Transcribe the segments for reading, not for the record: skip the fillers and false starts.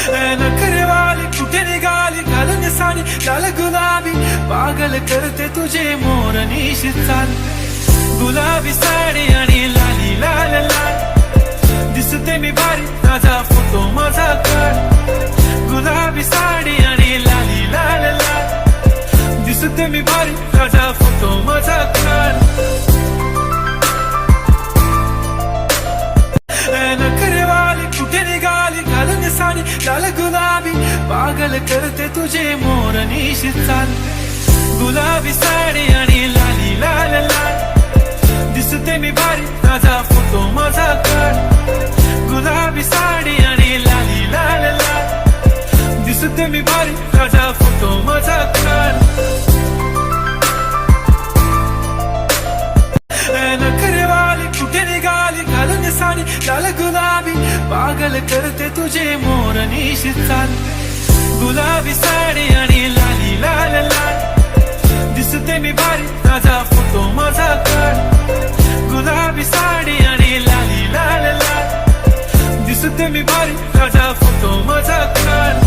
नखरेवाली कुठे निघाली घालून साडी लाल गुलाबी पागल करते तुझे मोर निशी चाल गुलाबी साडी आणि लाली लाल लाल दिसते मी भारी ताजा फोटो माझा काढ गुलाबी साडी आणि लाली लाल लाल दिसते मी भारी ताजा फोटो माझा काढ नखरेवाली कुठे निघाली घालून साडी लाल गुलाबी पागल करते तुझे मोर निशी चाल गुलाबी साडी आणि लाली लाल लाल दिसते मी भारी ताजा फोटो माझा काढ गुलाबी साडी आणि लाली लाल लाल दिसते मी भारी ताजा फोटो माझा काढ नखरेवाली कुठे निघाली घालून साडी लाल गुलाबी पागल करते तुझे मोर निशी चाल गुलाबी साडी आणि लाली लाल लाल दिसते मी भारी ताजा फोटो माझा काढ गुलाबी साडी आणि लाली लाल लाल दिसते मी भारी ताजा फोटो माझा काढ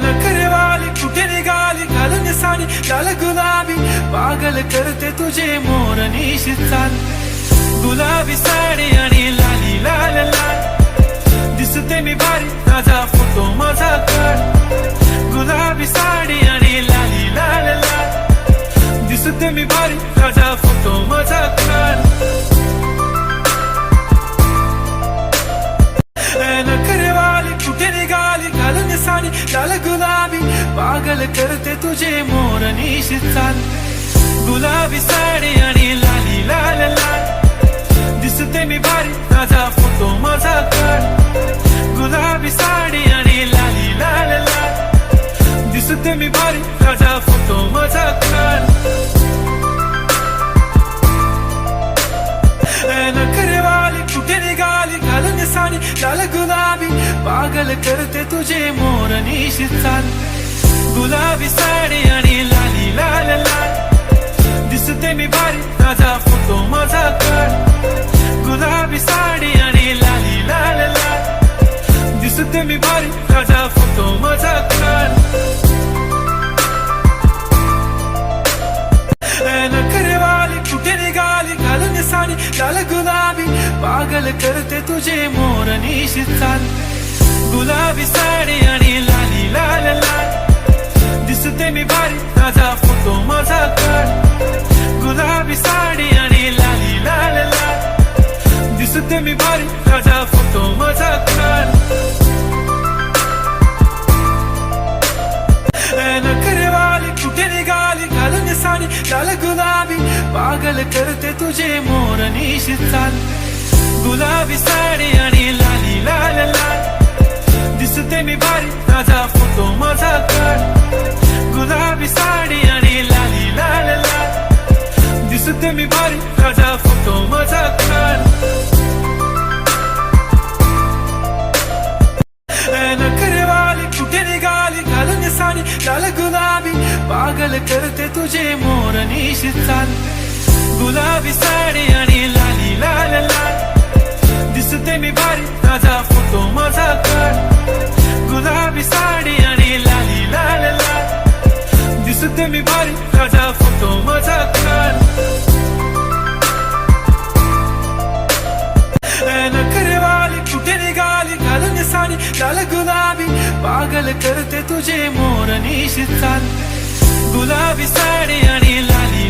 नखरेवाली कुठे निघाली घालून साडी लाल गुलाबी पागल करते तुझे मोर निशी चाल गुलाबी साडी आणि लाली लाल लाल दिसते मी भारी ताजा फोटो माझा काढ गुलाबी साडी आणि लाली लाल लाल दिसते मी भारी ताजा फोटो माझा काढ नखरेवाली कुठे निघाली घालून साडी लाल गुलाबी पागल करते तुझे मोर निशी चाल गुलाबी साडी आणि लाली लाल लाल दिसते मी भारी ताजा फोटो माझा काढ गुलाबी साडी आणि लाली लाल लाल दिसते मी भारी ताजा फोटो माझा काढ नखरेवाली कुठे निघाली घालून साडी लाल गुलाबी पागल करते तुझे मोर निशी चाल गुलाबी साडी आणि लाली लाल लाल दिसते मी भारी ताजा फोटो माझा काढ गुलाबी साडी आणि लाली लाल लाल दिसते मी भारी ताजा फोटो माझा काढ नखरेवाली कुठे निघाली घालून साडी लाल गुलाबी पागल करते तुझे मोर निशी चाल गुलाबी साडी आणि लाली लाल लाल दिसते मी भारी ताजा फोटो माझा काढ गुलाबी साडी आणि लाली लाल लाल दिसते मी भारी ताजा फोटो माझा काढ नखरेवाली कुठे निघाली घालून साडी लाल गुलाबी पागल करते तुझे मोर निशी चाल गुलाबी साडी आणि लाली लाल लाल दिसते मी भारी ताजा फोटो माझा काढ गुलाबी साडी आणि लाली लाल लाल दिसते मी भारी ताजा फोटो माझा काढ नखरेवाली कुठे निघाली घालून साडी लाल गुलाबी पागल करते तुझे मोर निशी चाल गुलाबी साडी आणि लाली लाल लाल दिसते मी भारी ताजा फोटो माझा काढ गुलाबी साडी आणि लाली लाल लाल दिसते मी भारी ताजा फोटो माझा काढ नखरेवाली कुठे निघाली घालून साडी लाल गुलाबी पागल करते तुझे मोर निशी चाल गुलाबी साडी आणि लाली